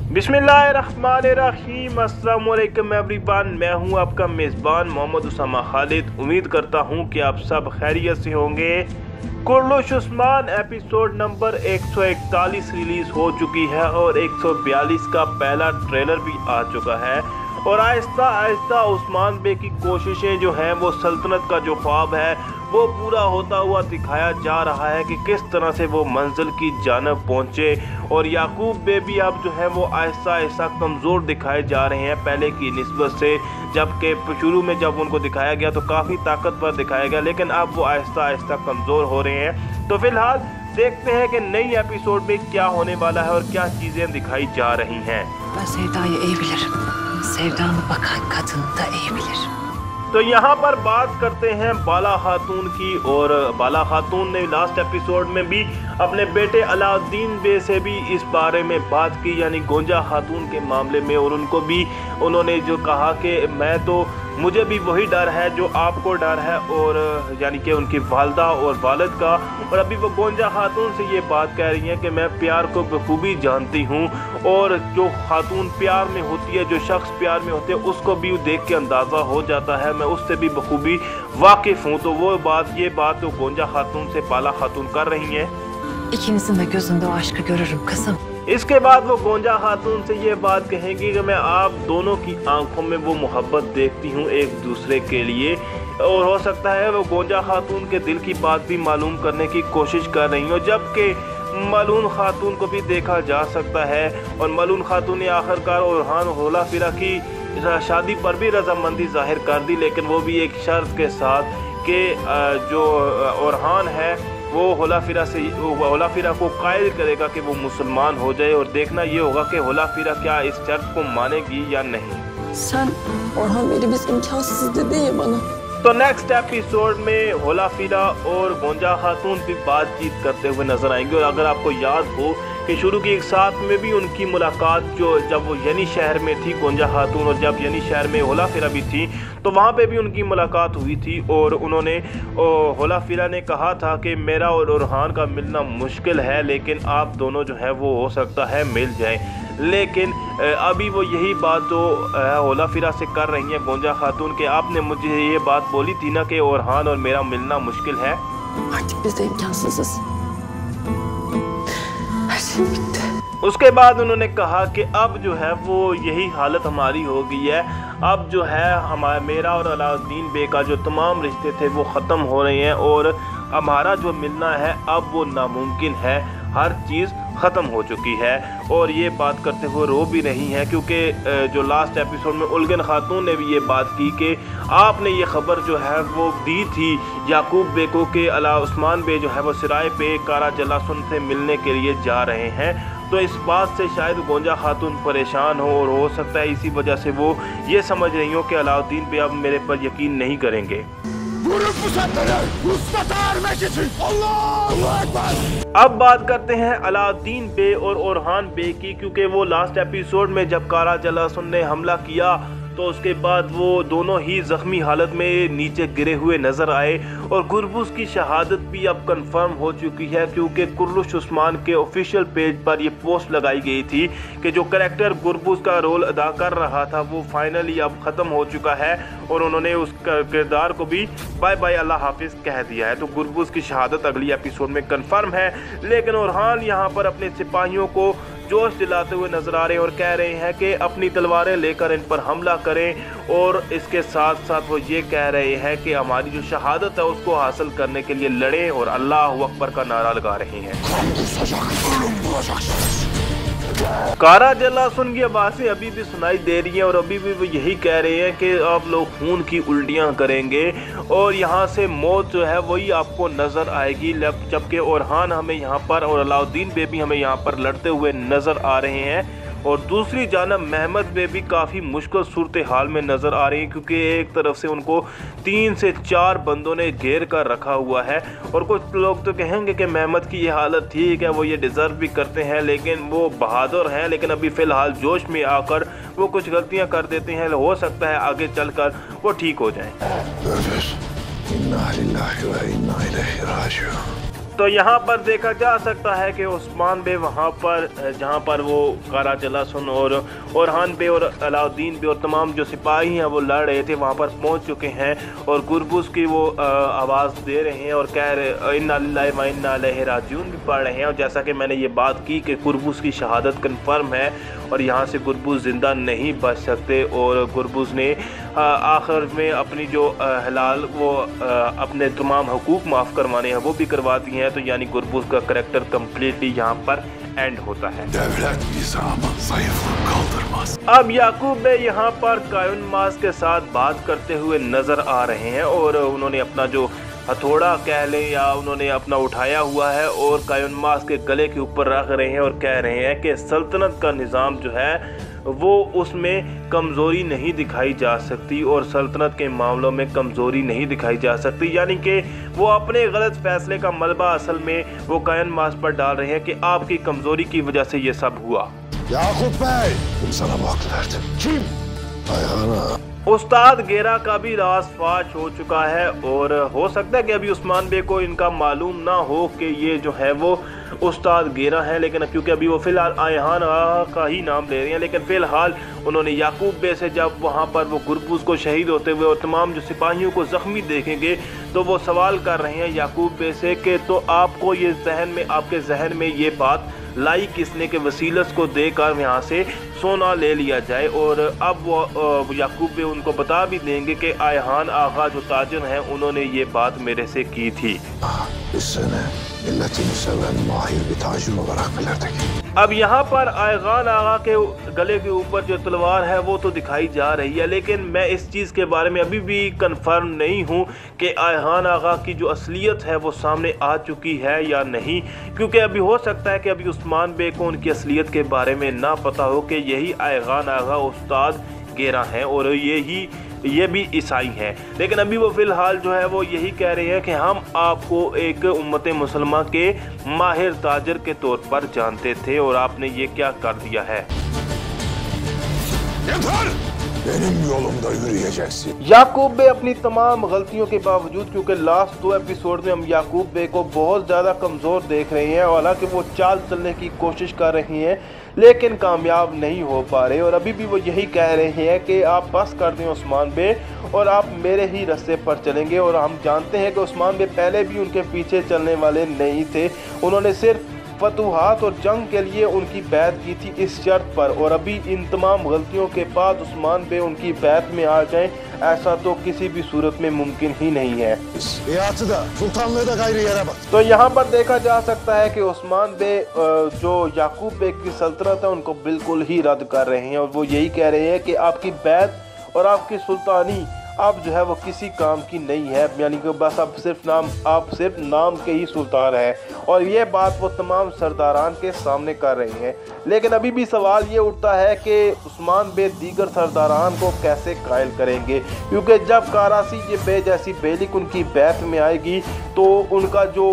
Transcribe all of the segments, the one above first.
बिस्मिल्लाहिर्रहमानिर्रहीम, अस्सलाम वालेकुम एवरीवन। मैं हूं आपका मेज़बान मोहम्मद उसामा खालिद। उम्मीद करता हूं कि आप सब खैरियत से होंगे। कुर्लुश उस्मान एपिसोड नंबर 141 रिलीज़ हो चुकी है और 142 का पहला ट्रेलर भी आ चुका है। और आहिस्ता आहिस्ता उस्मान बे की कोशिशें जो हैं वो सल्तनत का जो ख्वाब है वो पूरा होता हुआ दिखाया जा रहा है कि किस तरह से वो मंजिल की जानब पहुँचे। और याकूब बे भी अब जो है वो आहिस्ता आहिस्ता कमज़ोर दिखाए जा रहे हैं पहले की निस्बत से, जबकि शुरू में जब उनको दिखाया गया तो काफ़ी ताकतवर दिखाया गया, लेकिन अब वो आहिस्ता आहिस्ता कमज़ोर हो रहे हैं। तो फिलहाल देखते हैं कि नई एपिसोड में क्या होने वाला है और क्या चीज़ें दिखाई जा रही हैं। तो यहाँ पर बात करते हैं बाला खातून की। और बाला खातून ने लास्ट एपिसोड में भी अपने बेटे अलाउद्दीन बे से भी इस बारे में बात की, यानी गोंजा खातून के मामले में। और उनको भी उन्होंने जो कहा कि मुझे भी वही डर है जो आपको डर है, और यानी कि उनकी वालदा और वालिद का। और अभी वो गोंजा खातून से ये बात कह रही हैं कि मैं प्यार को बखूबी जानती हूँ, और जो खातून प्यार में होती है, जो शख्स प्यार में होते हैं, उसको भी देख के अंदाज़ा हो जाता है, मैं उससे भी बखूबी वाकिफ़ हूँ। तो ये बात तो गोंजा खातून से बाला खातून कर रही हैं। इसके बाद वो गोंजा खातून से ये बात कहेंगी कि मैं आप दोनों की आंखों में वो मोहब्बत देखती हूँ एक दूसरे के लिए। और हो सकता है वो गोंजा खातून के दिल की बात भी मालूम करने की कोशिश कर रही हो, जबकि मलून खातून को भी देखा जा सकता है। और मलून खातून ने आखिरकार ओरहान होला फिरा की शादी पर भी रजामंदी जाहिर कर दी, लेकिन वो भी एक शर्त के साथ कि जो ओरहान है वो होला फिरा को कायल करेगा कि वो मुसलमान हो जाए। और देखना ये होगा कि होला फिरा क्या इस शर्त को मानेगी या नहीं। Sen Orhan beni biz imkansız dedi ya bana. तो नेक्स्ट एपिसोड में होला फिरा और गोंजा खातून भी बातचीत करते हुए नजर आएंगे। और अगर आपको याद हो कि शुरू की एक साथ में भी उनकी मुलाकात जब वो यनी शहर में थी गोंजा खातून, और जब यनी शहर में होला फिरा भी थी, तो वहाँ पे भी उनकी मुलाकात हुई थी। और उन्होंने होला फिरा ने कहा था कि मेरा और ओरहान का मिलना मुश्किल है, लेकिन आप दोनों जो है वो हो सकता है मिल जाए। लेकिन अभी वो यही बात तो होला फिरा से कर रही हैं गोंजा खातून के आपने मुझे ये बात बोली थी ना कि ओरहान और मेरा मिलना मुश्किल है। उसके बाद उन्होंने कहा कि अब जो है वो यही हालत हमारी हो गई है, अब जो है मेरा और अलाउद्दीन बे का जो तमाम रिश्ते थे वो ख़त्म हो रहे हैं, और हमारा जो मिलना है अब वो नामुमकिन है, हर चीज़ ख़त्म हो चुकी है। और ये बात करते हुए रो भी रही हैं, क्योंकि जो लास्ट एपिसोड में उलगन खातून ने भी ये बात की कि आपने ये खबर जो है वो दी थी याकूब बे को कि उस्मान बे जो है वो सिराय पे कारा जलासुन से मिलने के लिए जा रहे हैं। तो इस बात से शायद गोंजा खातून परेशान हो, और हो सकता है इसी वजह से वो ये समझ रही हो कि अलाउद्दीन बे अब मेरे पर यकीन नहीं करेंगे। अब बात करते हैं अलाउद्दीन बे और ओरहान बे की, क्योंकि वो लास्ट एपिसोड में जब कारा जलासुन ने हमला किया तो उसके बाद वो दोनों ही ज़ख्मी हालत में नीचे गिरे हुए नज़र आए। और गुरबूज की शहादत भी अब कंफर्म हो चुकी है, क्योंकि कुर्लुश उस्मान के ऑफिशियल पेज पर ये पोस्ट लगाई गई थी कि जो करैक्टर गुरबूज का रोल अदा कर रहा था वो फाइनली अब ख़त्म हो चुका है, और उन्होंने उस किरदार को भी बाय बाय अल्लाह हाफिज़ कह दिया है। तो गुरबूज की शहादत अगली एपिसोड में कंफर्म है, लेकिन ओरहान यहाँ पर अपने सिपाहियों को जोश दिलाते हुए नजर आ रहे हैं और कह रहे हैं कि अपनी तलवारें लेकर इन पर हमला करें। और इसके साथ साथ वो ये कह रहे हैं कि हमारी जो शहादत है उसको हासिल करने के लिए लड़ें, और अल्लाह अकबर का नारा लगा रहे हैं। कारा जलासुन की आवाज़ें अभी भी सुनाई दे रही हैं, और अभी भी वो यही कह रहे हैं कि आप लोग खून की उल्टियां करेंगे और यहाँ से मौत जो है वही आपको नज़र आएगी। जबकि ओरहान हमें यहाँ पर और अलाउद्दीन बे भी हमें यहाँ पर लड़ते हुए नज़र आ रहे हैं, और दूसरी जानब महमद बे भी काफ़ी मुश्किल सूरत हाल में नज़र आ रही है, क्योंकि एक तरफ से उनको 3 से 4 बंदों ने घेर कर रखा हुआ है। और कुछ लोग तो कहेंगे कि महमद की ये हालत ठीक है, वो ये डिज़र्व भी करते हैं, लेकिन वो बहादुर हैं, लेकिन अभी फ़िलहाल जोश में आकर वो कुछ गलतियां कर देते हैं। हो सकता है आगे चलकर वो ठीक हो जाएं। तो यहाँ पर देखा जा सकता है कि उस्मान बे वहाँ पर जहाँ पर वो कारा जलासन और ओरहान बे और अलाउद्दीन बे और तमाम जो सिपाही हैं वो लड़ रहे थे, वहाँ पर पहुँच चुके हैं और गुरबुज़ की वो आवाज़ दे रहे हैं और कह रहे इन्ना लिल्लाहि व इन्ना इलैहि राजिऊन भी पढ़ रहे हैं। और जैसा कि मैंने ये बात की कि गुरबुज़ की शहादत कन्फर्म है और यहाँ से गुरबुज़ ज़िंदा नहीं बच सकते। और गुरबुज़ ने आखिर में अपनी जो हलाल वो अपने तमाम हकूक़ माफ़ करवाने हैं वो भी करवा दिए हैं। तो यानी गुरबुज़ का करैक्टर कम्प्लीटली यहाँ पर एंड होता है। अब याकूब बे यहाँ पर कायनमास के साथ बात करते हुए नज़र आ रहे हैं और उन्होंने अपना जो हथौड़ा कह लें या उन्होंने अपना उठाया हुआ है और कायनमास के गले के ऊपर रख रहे हैं और कह रहे हैं कि सल्तनत का निज़ाम जो है वो उसमें कमज़ोरी नहीं दिखाई जा सकती और सल्तनत के मामलों में कमज़ोरी नहीं दिखाई जा सकती। यानी कि वो अपने गलत फैसले का मलबा असल में वो कायनमास पर डाल रहे हैं कि आपकी कमज़ोरी की वजह से ये सब हुआ। याकूब भाई तुम sana hak verdin. Kim? Ayhan'a. उस्ताद गेरा का भी राज फाश हो चुका है और हो सकता है कि अभी उस्मान बे को इनका मालूम ना हो कि ये जो है वो उस्ताद गेरा है, लेकिन क्योंकि अभी वो फ़िलहाल आयहान का ही नाम ले रहे हैं। लेकिन फ़िलहाल उन्होंने याकूब बे से जब वहाँ पर वो गुरबुज़ को शहीद होते हुए और तमाम जो सिपाहियों को ज़ख्मी देखेंगे तो वो सवाल कर रहे हैं याकूब बे से कि तो आपको ये आपके जहन में ये बात लाई किसने के वसीलत को देकर यहाँ से सोना ले लिया जाए। और अब वो याकूब बे उनको बता भी देंगे कि आयहान आगा जो ताजर हैं उन्होंने ये बात मेरे से की थी। अब यहाँ पर आयगान आगा के गले के ऊपर जो तलवार है वो तो दिखाई जा रही है, लेकिन मैं इस चीज़ के बारे में अभी भी कंफर्म नहीं हूँ कि आयगान आगा की जो असलियत है वो सामने आ चुकी है या नहीं, क्योंकि अभी हो सकता है कि अभी उस्मान बे को उनकी असलियत के बारे में ना पता हो कि यही आयगान आगा उस्ताद गेरा हैं और ये भी ईसाई हैं। लेकिन अभी वो फ़िलहाल जो है वो यही कह रहे हैं कि हम आपको एक उम्मत मुसलमान के माहिर ताजर के तौर पर जानते थे और आपने ये क्या कर दिया है। याकूब बे अपनी तमाम गलतियों के बावजूद, क्योंकि लास्ट 2 एपिसोड में हम याकूब बे को बहुत ज़्यादा कमज़ोर देख रहे हैं, हालांकि वो चाल चलने की कोशिश कर रहे हैं लेकिन कामयाब नहीं हो पा रहे और अभी भी वो यही कह रहे हैं कि आप बस कर दें उस्मान बे और आप मेरे ही रास्ते पर चलेंगे। और हम जानते हैं कि उस्मान बे पहले भी उनके पीछे चलने वाले नहीं थे, उन्होंने सिर्फ फतूहात और जंग के लिए उनकी बैत की थी इस शर्त पर, और अभी इन तमाम गलतियों के बाद उस्मान बे उनकी बैत में आ जाएं ऐसा तो किसी भी सूरत में मुमकिन ही नहीं है। तो यहाँ पर देखा जा सकता है कि उस्मान बे जो याकूब बे की सल्तनत है उनको बिल्कुल ही रद्द कर रहे हैं और वो यही कह रहे हैं कि आपकी बैत और आपकी सुल्तानी अब जो है वो किसी काम की नहीं है, यानी कि बस आप सिर्फ नाम के ही सुल्तान हैं। और ये बात वो तमाम सरदारान के सामने कर रहे हैं। लेकिन अभी भी सवाल ये उठता है कि उस्मान बे दीगर सरदारान को कैसे कायल करेंगे, क्योंकि जब कारासी ये बे जैसी बेलिक उनकी बैत में आएगी तो उनका जो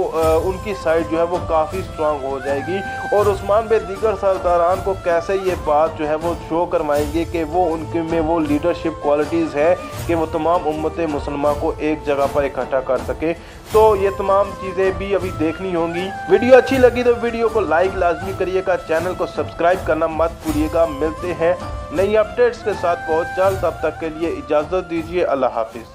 उनकी साइड जो है वो काफ़ी स्ट्रांग हो जाएगी और उस्मान बे दीगर सरदारान को कैसे ये बात जो है वो शो करवाएंगे कि वो उनके में वो लीडरशिप क्वालिटीज़ है कि वो तमाम उम्मत मुसलमान को एक जगह पर इकट्ठा कर सके। तो ये तमाम चीज़ें भी अभी देखनी होंगी। वीडियो अच्छी लगी तो वीडियो को लाइक लाजमी करिएगा, चैनल को सब्सक्राइब करना मत भूलिएगा। मिलते हैं नई अपडेट्स के साथ बहुत जल्द, तब तक के लिए इजाज़त दीजिए। अल्लाह हाफिज़।